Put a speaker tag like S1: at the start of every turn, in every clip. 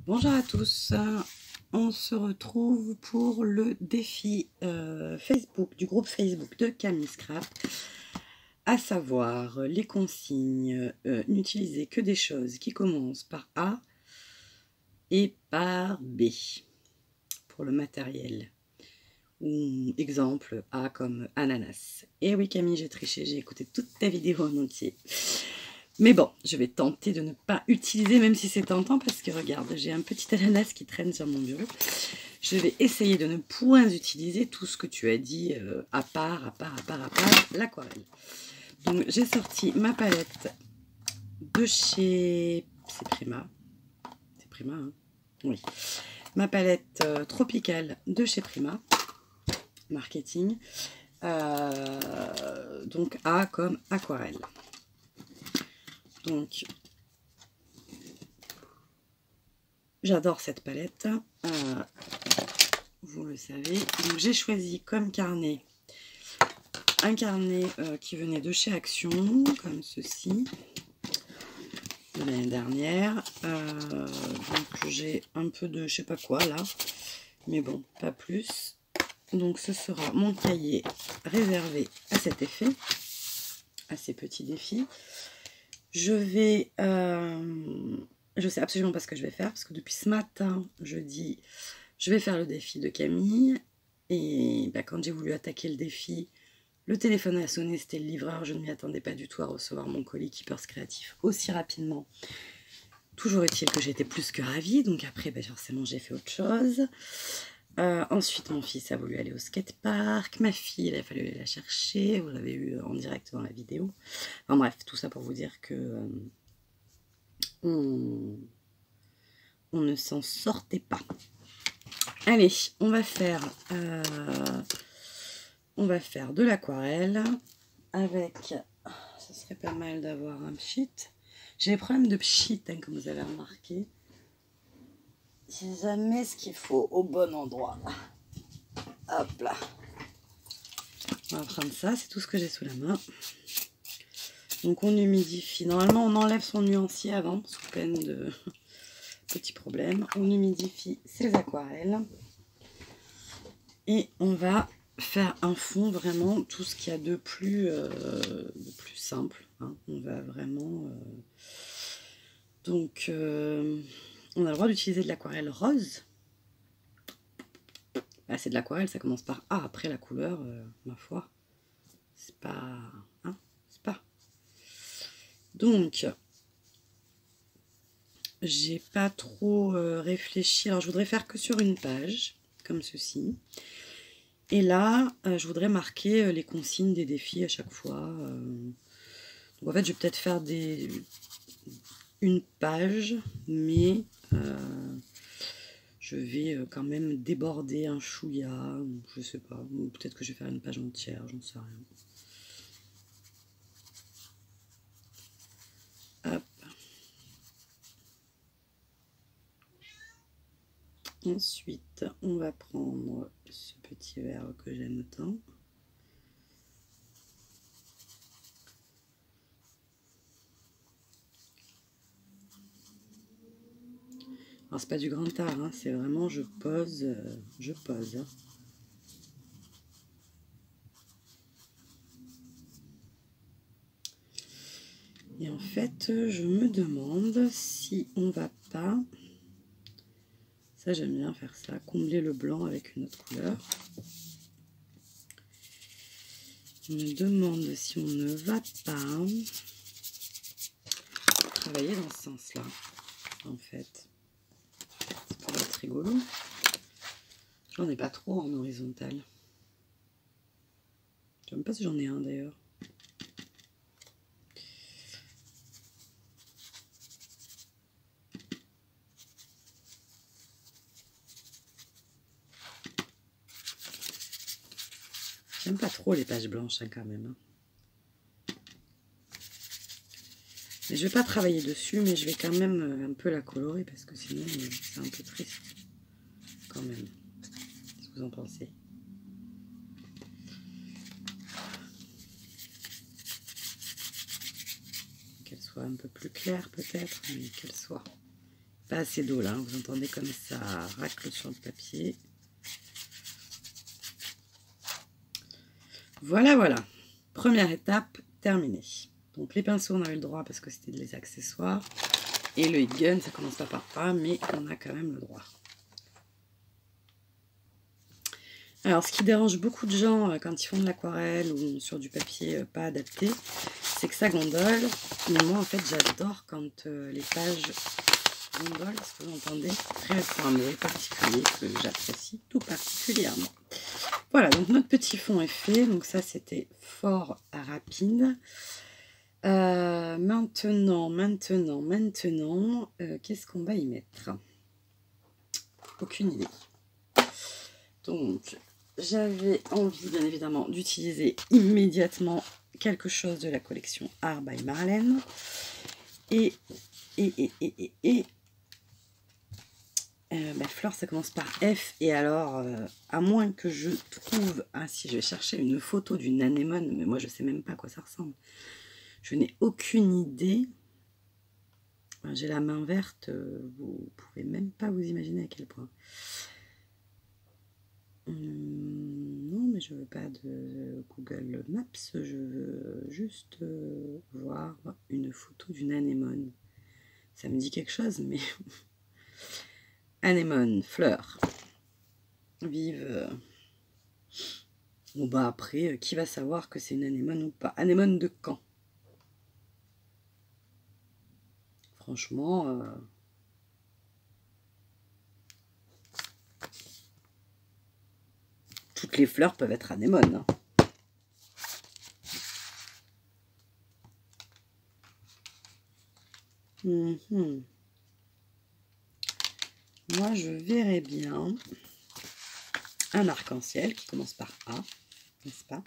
S1: Bonjour à tous, on se retrouve pour le défi Facebook du groupe Facebook de Camille Scrap, à savoir les consignes, n'utiliser que des choses qui commencent par A et par B pour le matériel. Ou exemple A comme ananas. Et oui Camille, j'ai triché, j'ai écouté toute ta vidéo en entier. Mais bon, je vais tenter de ne pas utiliser, même si c'est tentant, parce que regarde, j'ai un petit ananas qui traîne sur mon bureau. Je vais essayer de ne point utiliser tout ce que tu as dit à part l'aquarelle. Donc j'ai sorti ma palette de chez... C'est Prima. C'est Prima, hein? Oui. Ma palette tropicale de chez Prima. Marketing. Donc A comme aquarelle. Donc, j'adore cette palette, vous le savez. Donc, j'ai choisi comme carnet un carnet qui venait de chez Action, comme ceci, de l'année dernière. Donc, j'ai un peu de je sais pas quoi là, mais bon, pas plus. Donc, ce sera mon cahier réservé à cet effet, à ces petits défis. Je vais... je sais absolument pas ce que je vais faire, parce que depuis ce matin, je dis, je vais faire le défi de Camille. Et bah, quand j'ai voulu attaquer le défi, le téléphone a sonné, c'était le livreur. Je ne m'y attendais pas du tout à recevoir mon colis Keepers Créatif aussi rapidement. Toujours est-il que j'étais plus que ravie. Donc après, bah, forcément, j'ai fait autre chose. Ensuite, mon fils a voulu aller au skatepark. Ma fille, il a fallu aller la chercher. Vous l'avez eu en direct dans la vidéo. Enfin bref, tout ça pour vous dire que on ne s'en sortait pas. Allez, on va faire de l'aquarelle avec... Ça serait pas mal d'avoir un pchit. J'ai des problèmes de pchit, hein, comme vous avez remarqué. C'est jamais ce qu'il faut au bon endroit. Hop là. On va prendre ça, c'est tout ce que j'ai sous la main. Donc on humidifie. Normalement, on enlève son nuancier avant, sous peine de petits problèmes. On humidifie ses aquarelles. Et on va faire un fond, vraiment, tout ce qu'il y a de plus simple. Hein. On va vraiment... Donc, on a le droit d'utiliser de l'aquarelle rose. Bah, c'est de l'aquarelle, ça commence par A. Après, la couleur, ma foi, c'est pas... Hein, c'est pas... Donc, j'ai pas trop réfléchi. Alors, je voudrais faire que sur une page, comme ceci. Et là, je voudrais marquer les consignes des défis à chaque fois. Donc, en fait, je vais peut-être faire une page, mais je vais quand même déborder un chouïa, je sais pas, ou peut-être que je vais faire une page entière, j'en sais rien. Hop. Ensuite, on va prendre ce petit verre que j'aime autant. Alors, c'est pas du grand art, hein, c'est vraiment je pose, je pose. Hein. Et en fait, je me demande si on va pas, ça j'aime bien faire ça, combler le blanc avec une autre couleur. Je me demande si on ne va pas travailler dans ce sens-là, en fait. Ça pourrait être rigolo. J'en ai pas trop en horizontal. Je ne sais même pas si j'en ai un d'ailleurs. J'aime pas trop les pages blanches hein, quand même. Hein. Mais je vais pas travailler dessus, mais je vais quand même un peu la colorer parce que sinon c'est un peu triste quand même. Qu'est-ce que vous en pensez? Qu'elle soit un peu plus claire peut-être, mais qu'elle soit Pas assez d'eau là, vous entendez comme ça racle sur le papier. Voilà, voilà. Première étape terminée. Donc les pinceaux, on avait le droit parce que c'était des accessoires. Et le heat gun, ça commence pas par A, mais on a quand même le droit. Alors, ce qui dérange beaucoup de gens quand ils font de l'aquarelle ou sur du papier pas adapté, c'est que ça gondole. Mais moi, en fait, j'adore quand les pages gondolent, parce que vous entendez, très fort, un bruit particulier que j'apprécie tout particulièrement. Voilà, donc notre petit fond est fait. Donc ça, c'était fort rapide. Maintenant, qu'est-ce qu'on va y mettre? Aucune idée. Donc, j'avais envie, bien évidemment, d'utiliser immédiatement quelque chose de la collection Art by Marlène. Fleur, ça commence par F. Et alors, à moins que je trouve... Ah si, je vais chercher une photo d'une anémone, mais moi, je sais même pas à quoi ça ressemble. Je n'ai aucune idée. J'ai la main verte, vous pouvez même pas vous imaginer à quel point. Non, mais je veux pas de Google Maps, je veux juste voir une photo d'une anémone. Ça me dit quelque chose, mais... Anémone, fleur. Vive. Bon bah après, qui va savoir que c'est une anémone ou pas? Anémone de Caen. Franchement... toutes les fleurs peuvent être anémones. Hein. Moi, je verrais bien un arc-en-ciel qui commence par A, n'est-ce pas?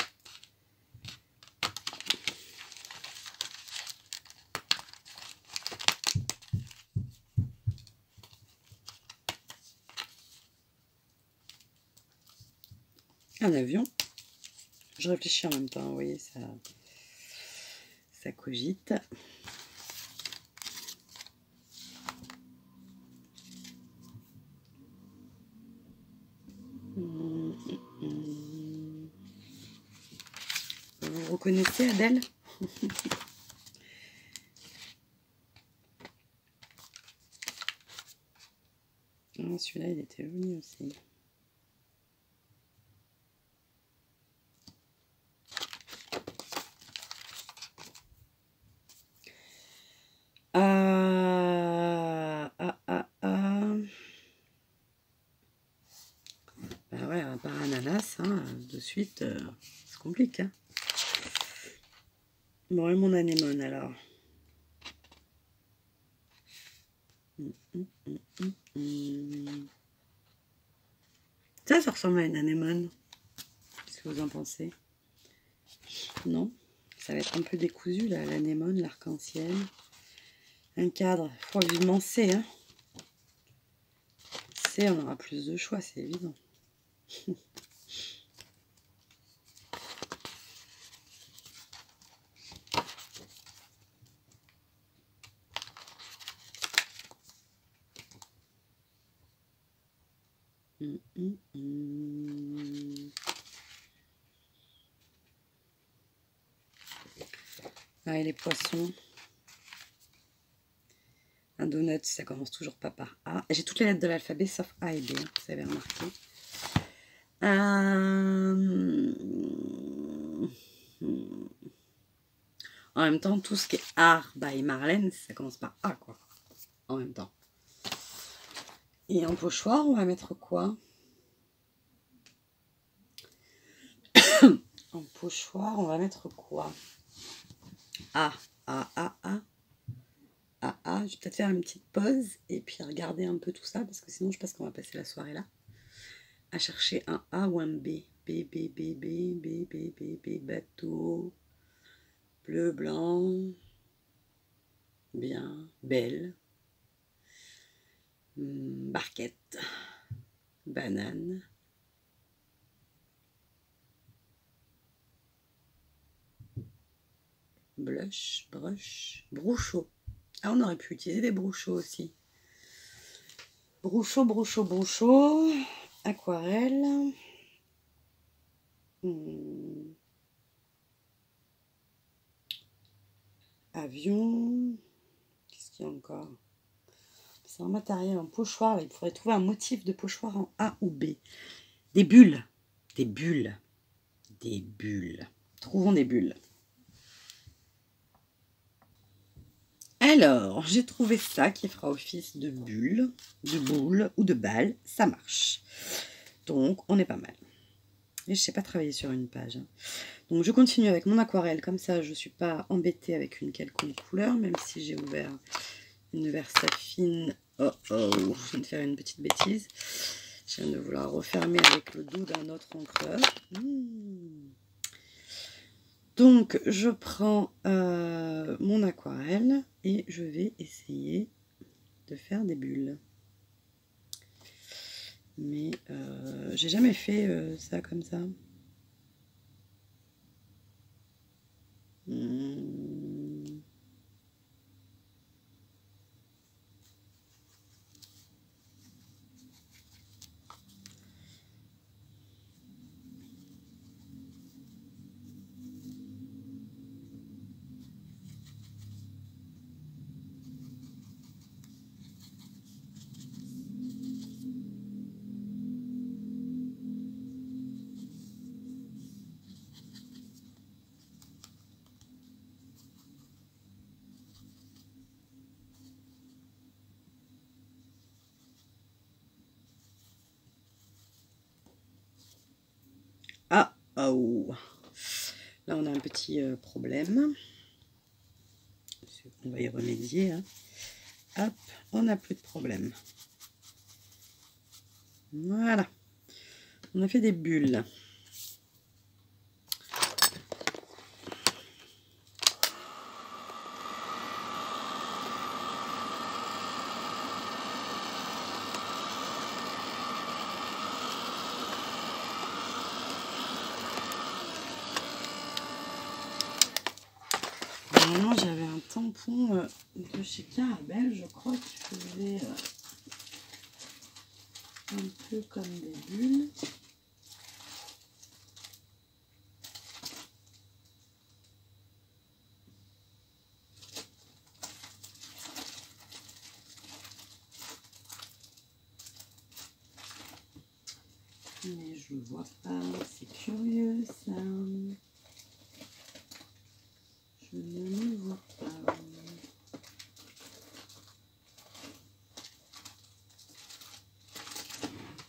S1: Un avion. Je réfléchis en même temps, vous voyez, ça cogite. Vous reconnaissez Adèle? Celui-là, il était venu aussi. Bah ouais, par ananas, hein, de suite, c'est compliqué. Hein. Bon, et mon anémone alors. Ça ressemble à une anémone. Qu'est-ce que vous en pensez? Non? Ça va être un peu décousu, là, l'anémone, l'arc-en-ciel. Un cadre, il faut vivement C, hein. C, on aura plus de choix, c'est évident. Ah, et les poissons. Un donut, ça commence toujours pas par A. J'ai toutes les lettres de l'alphabet sauf A et B, hein, vous avez remarqué. En même temps, tout ce qui est Art by Marlène, ça commence par A, quoi. En même temps. Et en pochoir, on va mettre quoi? En pochoir, on va mettre quoi? A, A, A, A. A, je vais peut-être faire une petite pause et puis regarder un peu tout ça, parce que sinon je pense qu'on va passer la soirée là. À chercher un A ou un B. B, B, B, B, B, B, B, B, bateau. Bleu, blanc. Bien, belle. Barquette. Banane. Blush, brush, brouchot. Ah, on aurait pu utiliser des brouchots aussi. Brouchot, Brouchot, Brouchot. Aquarelle. Avion. Qu'est-ce qu'il y a encore? C'est un matériel, un pochoir. Là, il faudrait trouver un motif de pochoir en A ou B. Des bulles. Des bulles. Des bulles. Trouvons des bulles. Alors, j'ai trouvé ça qui fera office de bulle, de boule ou de balle. Ça marche. Donc, on est pas mal. Et je ne sais pas travailler sur une page. Hein. Donc, je continue avec mon aquarelle. Comme ça, je ne suis pas embêtée avec une quelconque couleur, même si j'ai ouvert une Versafine. Oh oh, je viens de faire une petite bêtise. Je viens de vouloir refermer avec le dos d'un autre encreur. Donc, je prends mon aquarelle et je vais essayer de faire des bulles. Mais j'ai jamais fait ça comme ça. Ah, oh. Là, on a un petit problème. On va y remédier. Hein. Hop, on n'a plus de problème. Voilà. On a fait des bulles. Normalement, j'avais un tampon de chez Carabelle, je crois, qui faisait un peu comme des bulles. Mais je ne vois pas, c'est curieux ça. Je ne le vois pas.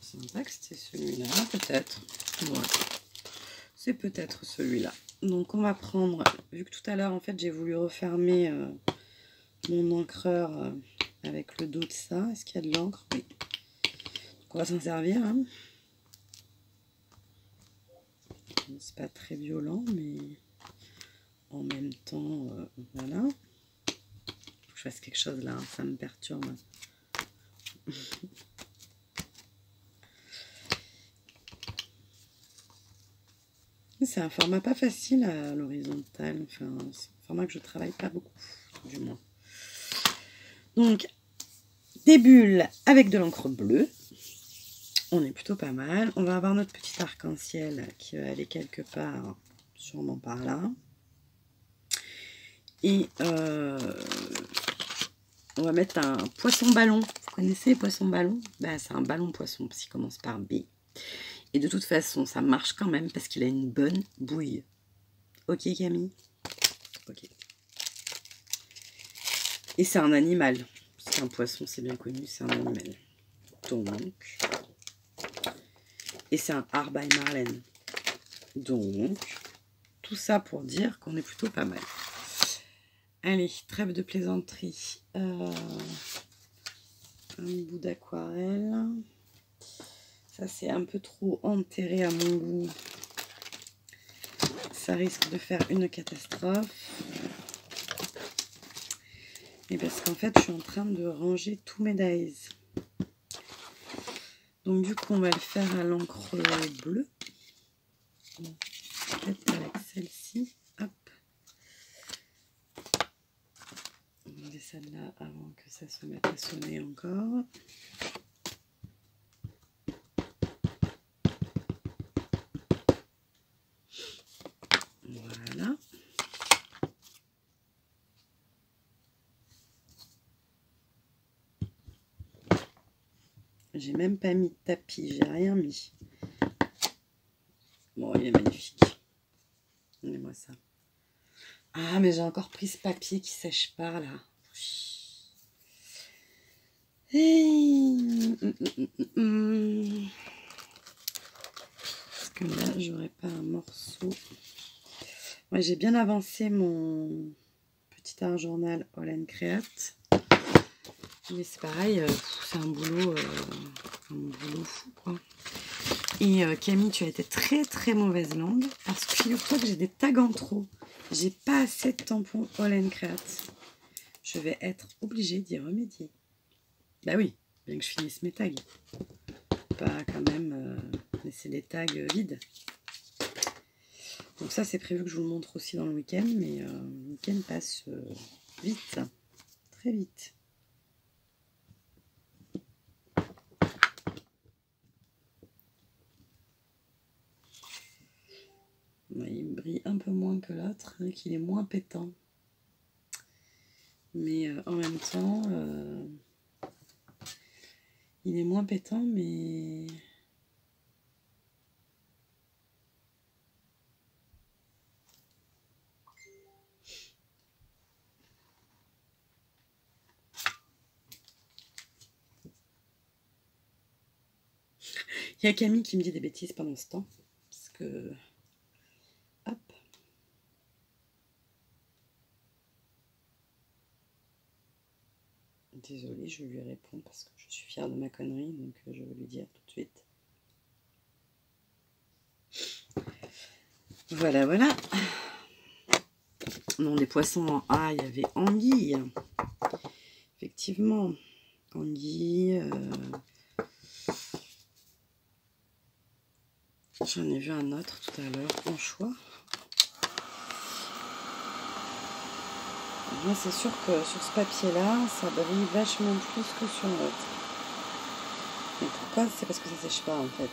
S1: Je ne sais pas que c'était celui-là, peut-être. Ouais. C'est peut-être celui-là. Donc on va prendre, vu que tout à l'heure en fait j'ai voulu refermer mon encreur avec le dos de ça. Est-ce qu'il y a de l'encre? Oui. Donc on va s'en servir. Hein. C'est pas très violent, mais en même temps, voilà. Faut que je fasse quelque chose là, hein, ça me perturbe. C'est un format pas facile à l'horizontale, enfin, c'est un format que je travaille pas beaucoup, du moins. Donc, des bulles avec de l'encre bleue, on est plutôt pas mal. On va avoir notre petit arc-en-ciel qui va aller quelque part, sûrement par là. Et on va mettre un poisson-ballon. Vous connaissez les poissons-ballons? Ben, c'est un ballon-poisson, parce qu'il commence par B. Et de toute façon, ça marche quand même parce qu'il a une bonne bouille. Ok Camille? Ok. Et c'est un animal. C'est un poisson, c'est bien connu, c'est un animal. Donc. Et c'est un Art by Marlène. Donc. Tout ça pour dire qu'on est plutôt pas mal. Allez, trêve de plaisanterie. Un bout d'aquarelle. Ça, c'est un peu trop enterré à mon goût. Ça risque de faire une catastrophe. Et parce qu'en fait, je suis en train de ranger tous mes dies. Donc, du coup, on va le faire à l'encre bleue. Peut-être avec celle-ci. Hop. On va enlever celle-là avant que ça se mette à sonner encore. J'ai même pas mis de tapis, j'ai rien mis. Bon, il est magnifique. Regardez-moi ça. Ah, mais j'ai encore pris ce papier qui sèche pas, là. Parce que là, j'aurais pas un morceau. Moi, j'ai bien avancé mon petit art journal All & Create. Mais c'est pareil, c'est un boulot fou, quoi. Et Camille, tu as été très très mauvaise langue parce que figure-toi que j'ai des tags en trop. J'ai pas assez de tampons All & Create. Je vais être obligée d'y remédier. Bah oui, bien que je finisse mes tags. Pas quand même laisser des tags vides. Donc ça, c'est prévu que je vous le montre aussi dans le week-end, mais le week-end passe vite, très vite. Il brille un peu moins que l'autre, qu'il est moins pétant. Mais en même temps, il est moins pétant, mais... Il y a Camille qui me dit des bêtises pendant ce temps. Parce que... Hop. Désolée, je lui réponds parce que je suis fière de ma connerie, donc je vais lui dire tout de suite. Voilà, voilà. Non, les poissons. Ah, il y avait anguille. Effectivement. Anguille. J'en ai vu un autre tout à l'heure, anchois. Moi, c'est sûr que sur ce papier-là, ça brille vachement plus que sur l'autre. Mais pourquoi? C'est parce que ça sèche pas, en fait.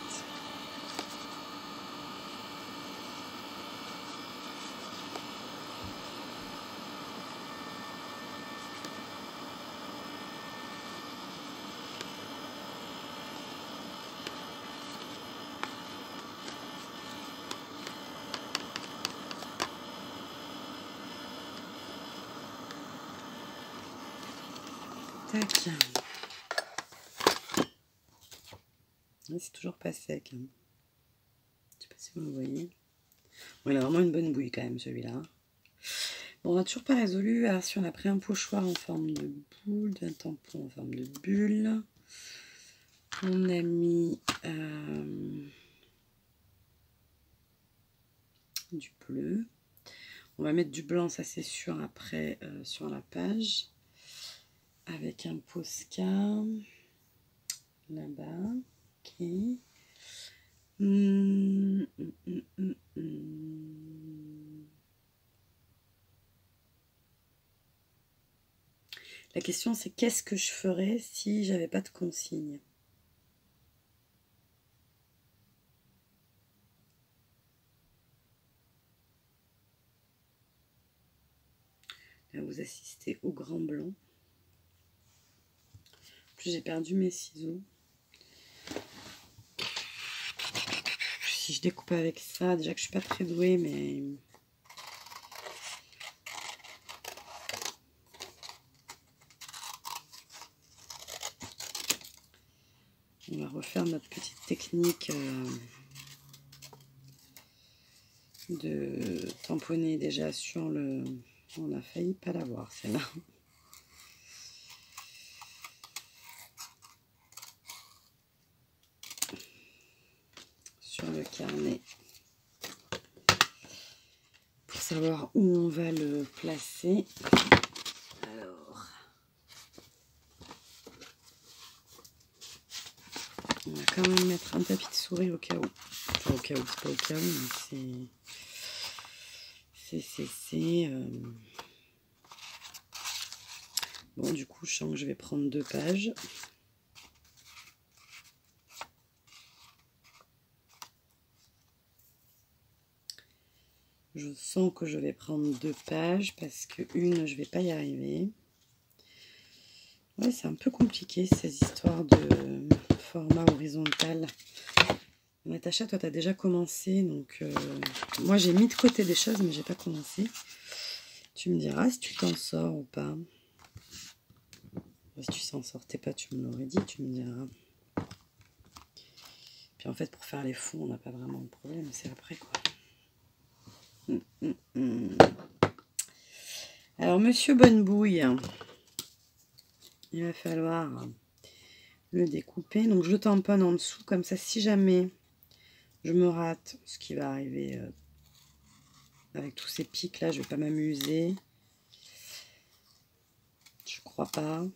S1: Tac. C'est toujours pas sec. Hein. Je sais pas si vous le voyez. Bon, il a vraiment une bonne bouille quand même, celui-là. Bon, on n'a toujours pas résolu. Alors, si on a pris un pochoir en forme de boule, un tampon en forme de bulle. On a mis du bleu. On va mettre du blanc, ça c'est sûr, après sur la page. Avec un Posca. Là-bas. Ok. La question c'est qu'est-ce que je ferais si j'avais pas de consigne? Là vous assistez au grand blanc. En plus j'ai perdu mes ciseaux. Si je découpe avec ça, déjà que je suis pas très douée, mais... On va refaire notre petite technique de tamponner déjà sur le... On a failli pas l'avoir celle-là. Sur le carnet. Pour savoir où on va le placer. Alors... On va quand même mettre un tapis de souris au cas où. Enfin, au cas où, c'est pas au cas où, mais c'est... Bon, du coup, je sens que je vais prendre 2 pages. Je sens que je vais prendre 2 pages parce que une, je vais pas y arriver. Ouais, c'est un peu compliqué ces histoires de horizontale. Natacha, toi, tu as déjà commencé. Donc, moi, j'ai mis de côté des choses, mais j'ai pas commencé. Tu me diras si tu t'en sors ou pas. Si tu s'en sortais pas, tu me l'aurais dit, tu me diras. Puis en fait, pour faire les fonds, on n'a pas vraiment de problème. C'est après, quoi. Alors, Monsieur Bonnebouille, il va falloir le découper. Donc, je le tamponne en dessous. Comme ça, si jamais je me rate, ce qui va arriver avec tous ces pics là, je vais pas m'amuser. Je crois pas.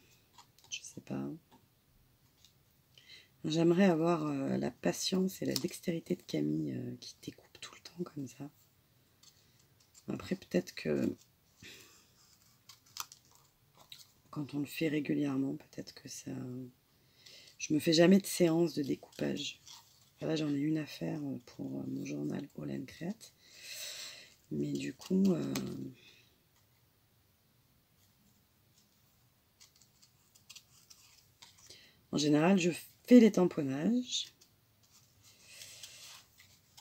S1: Je sais pas. J'aimerais avoir la patience et la dextérité de Camille qui découpe tout le temps comme ça. Après, peut-être que quand on le fait régulièrement, peut-être que ça... Je me fais jamais de séance de découpage. Là, j'en ai une à faire pour mon journal Holland Create. Mais du coup... en général, je fais les tamponnages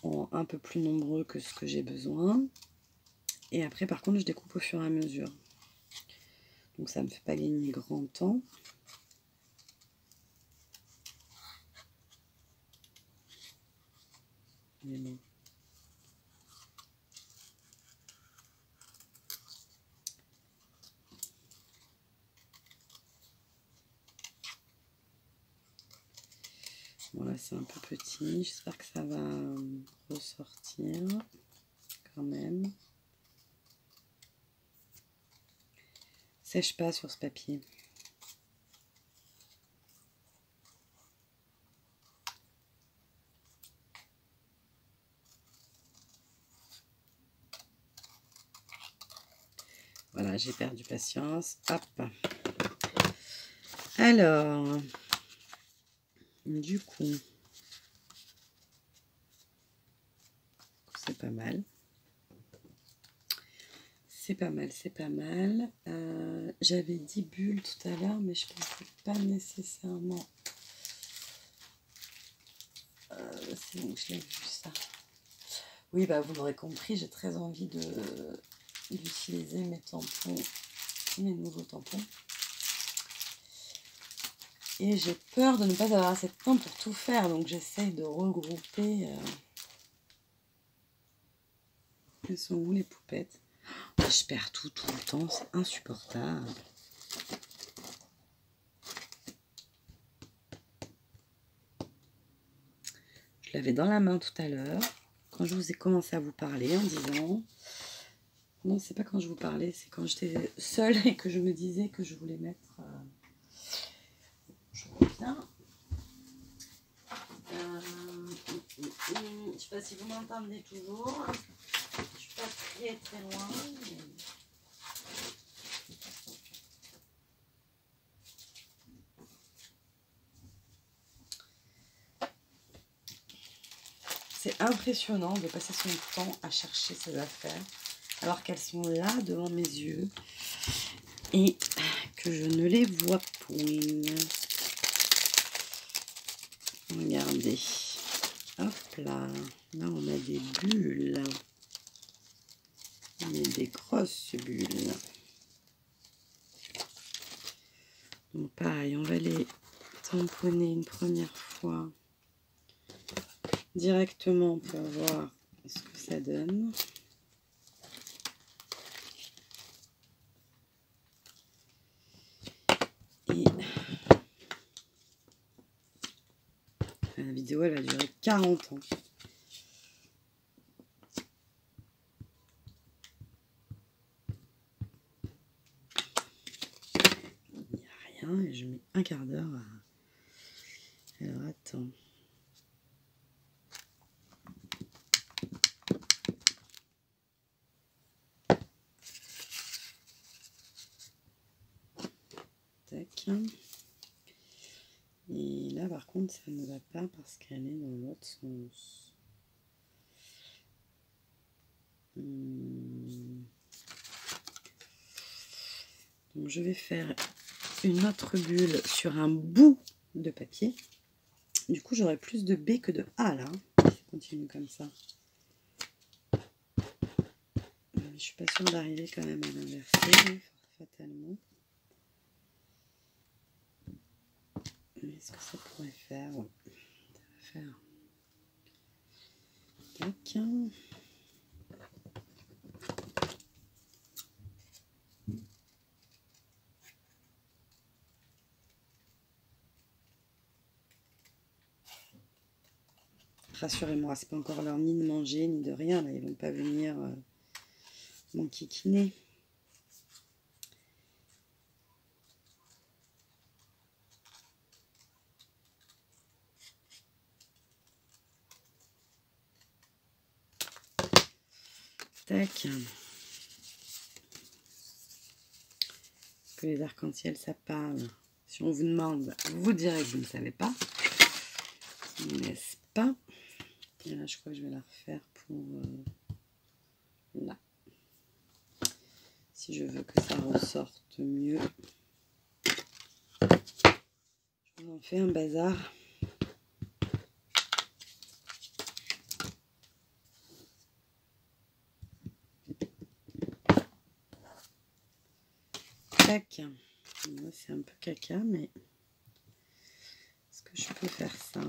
S1: en un peu plus nombreux que ce que j'ai besoin. Et après, par contre, je découpe au fur et à mesure. Donc, ça ne me fait pas gagner grand temps. Mais bon. Bon, là, c'est un peu petit. J'espère que ça va ressortir quand même. Sèche pas sur ce papier. Voilà, j'ai perdu patience. Hop. Alors, du coup, c'est pas mal. C'est pas mal, c'est pas mal. J'avais 10 bulles tout à l'heure, mais je ne pensais pas nécessairement. C'est bon, je l'ai vu ça. Oui, bah vous l'aurez compris, j'ai très envie d'utiliser mes tampons, mes nouveaux tampons. Et j'ai peur de ne pas avoir assez de temps pour tout faire, donc j'essaye de regrouper. Elles sont où les poupettes? Je perds tout le temps, c'est insupportable. Je l'avais dans la main tout à l'heure, quand je vous ai commencé à vous parler en disant... Non, c'est pas quand je vous parlais, c'est quand j'étais seule et que je me disais que je voulais mettre... Je reviens. Je sais pas si vous m'entendez toujours. Je suis pas très loin. Mais... C'est impressionnant de passer son temps à chercher ses affaires alors qu'elles sont là devant mes yeux et que je ne les vois point. Regardez. Hop là. Là, on a des bulles. Mais des grosses bulles. Donc pareil, on va les tamponner une première fois directement pour voir ce que ça donne. Et la vidéo, elle va durer 40 ans. Il n'y a rien et je mets un quart d'heure à... Alors attends. Tac. Et là, par contre, ça ne va pas parce qu'elle est dans l'autre sens. Donc, je vais faire une autre bulle sur un bout de papier. Du coup, j'aurai plus de B que de A, là. Si ça continue comme ça. Mais je suis pas sûre d'arriver quand même à l'inverser, fatalement. Est-ce que ça pourrait faire? Ouais. Ça va faire. Tac. Rassurez-moi, c'est pas encore l'heure ni de manger ni de rien. Là, ils vont pas venir m'enquiquiner. Tac. Que les arcs-en-ciel, ça parle. Si on vous demande, vous direz que vous ne savez pas. N'est-ce pas? Et là, je crois que je vais la refaire pour là. Si je veux que ça ressorte mieux. Je vous en fais un bazar. Tac. C'est un peu caca, mais est-ce que je peux faire ça?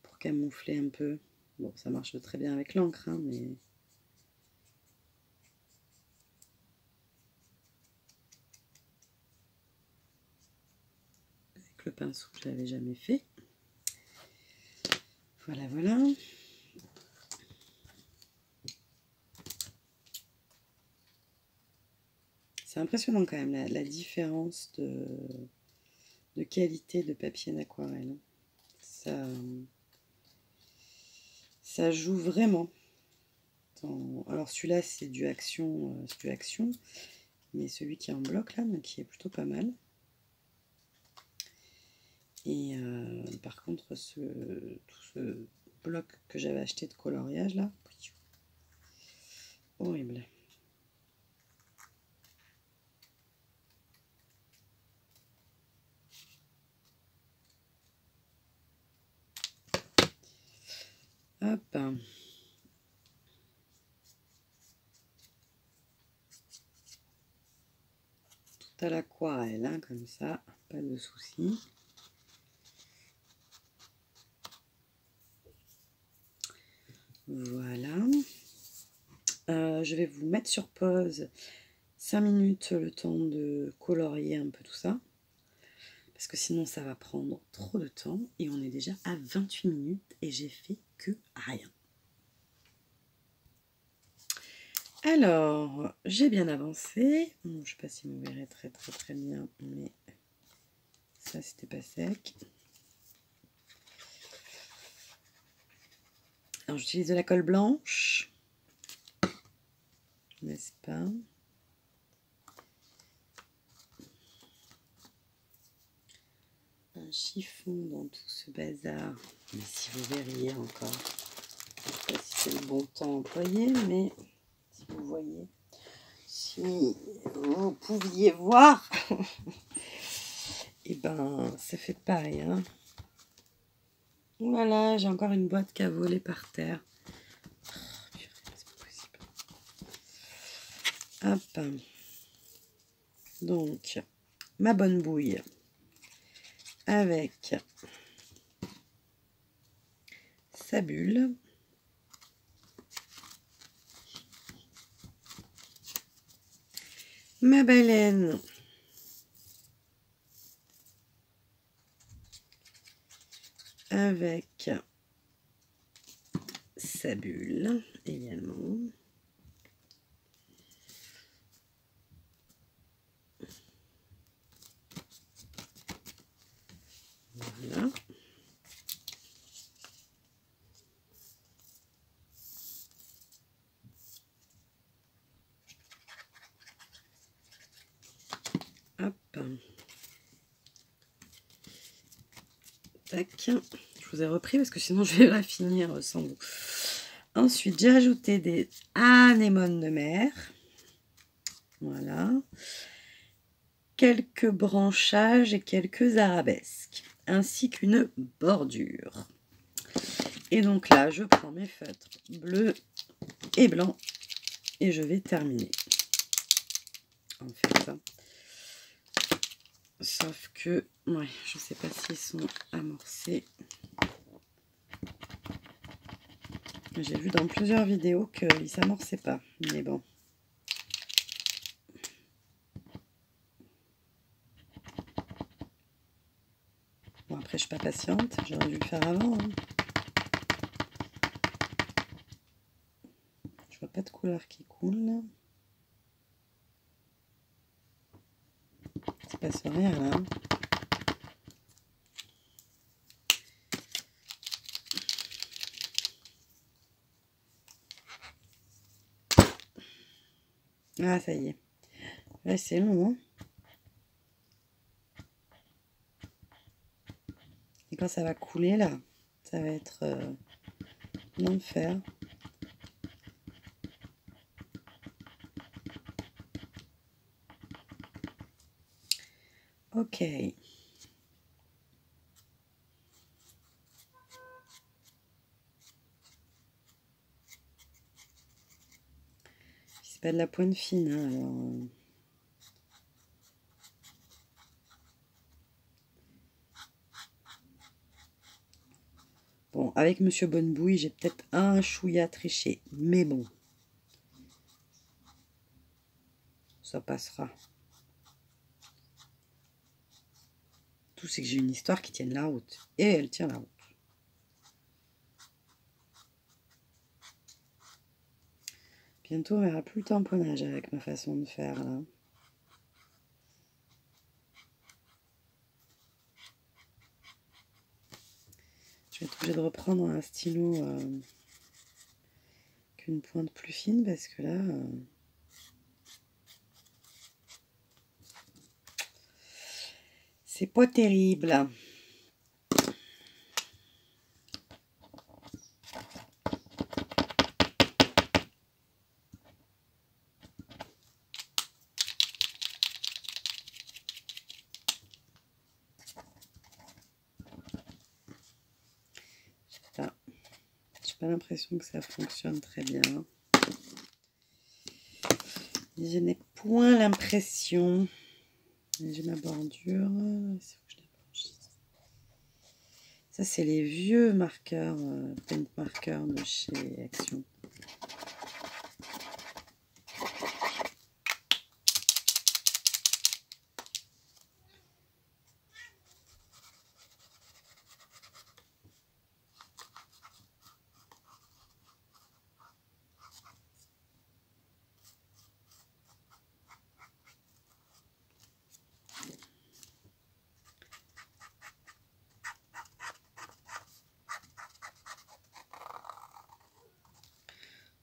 S1: Pour camoufler un peu. Bon, ça marche très bien avec l'encre, hein, mais... Avec le pinceau, je ne l'avais jamais fait. Voilà, voilà. C'est impressionnant quand même la différence de qualité de papier d'aquarelle. Ça joue vraiment. Alors celui-là c'est du action, mais celui qui est en bloc là, donc qui est plutôt pas mal. Et par contre tout ce bloc que j'avais acheté de coloriage là, horrible. Hop. Tout à l'aquarelle, hein, comme ça, pas de souci. Voilà. Je vais vous mettre sur pause 5 minutes le temps de colorier un peu tout ça. Parce que sinon ça va prendre trop de temps. Et on est déjà à 28 minutes et j'ai fait que rien. Alors, j'ai bien avancé. Bon, je ne sais pas si vous verrez très bien, mais ça c'était pas sec. Alors j'utilise de la colle blanche. N'est-ce pas? Un chiffon dans tout ce bazar. Mais si vous verriez encore. Je ne sais pas si c'est le bon temps employé, mais si vous voyez, si vous pouviez voir, et ben ça fait pareil. Hein. Voilà, j'ai encore une boîte qui a volé par terre. Oh, c'est pas possible. Hop. Donc, ma bonne bouille avec sa bulle. Ma baleine avec sa bulle également. Voilà. Hop. Tac. Je vous ai repris parce que sinon je vais la finir sans vous. Ensuite, j'ai ajouté des anémones de mer. Voilà. Quelques branchages et quelques arabesques, ainsi qu'une bordure. Et donc là, je prends mes feutres bleus et blancs et je vais terminer. En fait, sauf que, ouais, je sais pas s'ils sont amorcés. J'ai vu dans plusieurs vidéos qu'ils ne s'amorçaient pas, mais bon. Bon, après, je suis pas patiente, j'aurais dû le faire avant. Hein. Je vois pas de couleur qui coule. Là. Il se passe rien là. Ah, ça y est. Ouais, c'est long, hein. Et quand ça va couler, là, ça va être l'enfer. Ok. C'est pas de la pointe fine, hein, alors... Bon, avec Monsieur Bonnebouille, j'ai peut-être un chouïa triché, mais bon. Ça passera. Tout, c'est que j'ai une histoire qui tienne la route. Et elle tient la route. Bientôt, on verra plus le tamponnage avec ma façon de faire, là. Je vais être obligée de reprendre un stylo qu'une pointe plus fine, parce que là... c'est pas terrible. J'ai pas l'impression que ça fonctionne très bien. Je n'ai point l'impression. J'ai ma bordure. Ça, c'est les vieux marqueurs, paint marqueurs de chez Action.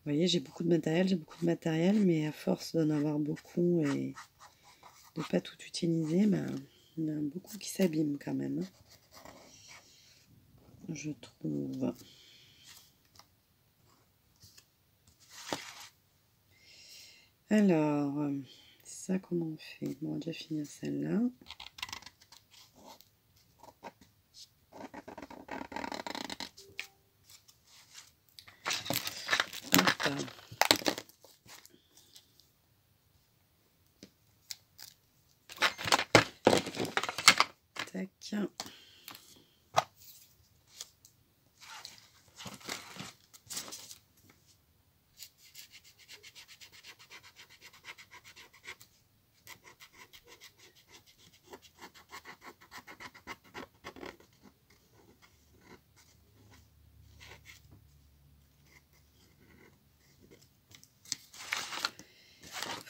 S1: Vous voyez, j'ai beaucoup de matériel, mais à force d'en avoir beaucoup et de pas tout utiliser, ben, il y en a beaucoup qui s'abîment quand même. Je trouve. Alors, ça, comment on fait? Bon, on va déjà finir celle-là. Tac.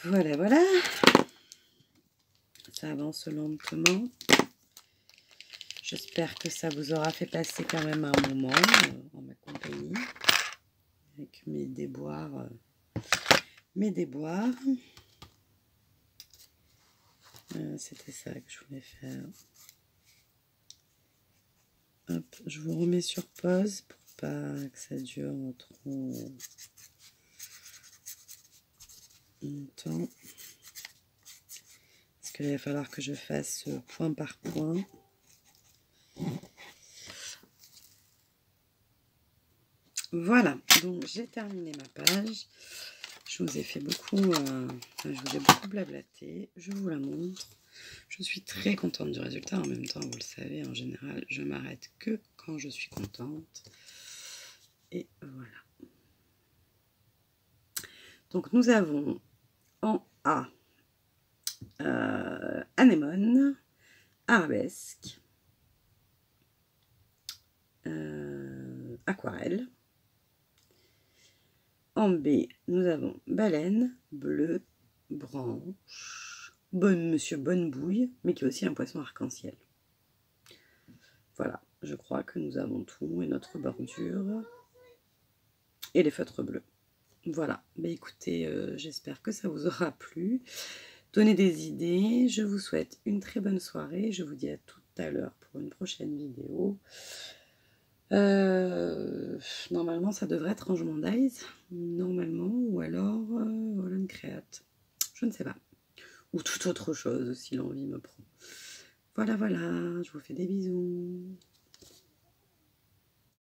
S1: Voilà, voilà. Ça avance lentement. J'espère que ça vous aura fait passer quand même un moment en ma compagnie. Avec mes déboires. C'était ça que je voulais faire. Hop, je vous remets sur pause pour pas que ça dure trop longtemps. que là, il va falloir que je fasse point par point. Voilà, donc j'ai terminé ma page. Je vous ai fait beaucoup, je vous ai beaucoup blablaté. Je vous la montre. Je suis très contente du résultat. En même temps, vous le savez, en général, je m'arrête que quand je suis contente. Et voilà. Donc nous avons en A anémone, arabesque, aquarelle. En B, nous avons baleine, bleu, branche, monsieur bonne bouille, mais qui est aussi un poisson arc-en-ciel. Voilà, je crois que nous avons tout, et notre bordure, et les feutres bleus. Voilà, bah écoutez, j'espère que ça vous aura plu. Donnez des idées, je vous souhaite une très bonne soirée, je vous dis à tout à l'heure pour une prochaine vidéo. Normalement ça devrait être Rangement d'Eyes, normalement, ou alors Holland Create, je ne sais pas, ou toute autre chose si l'envie me prend. Voilà, je vous fais des bisous.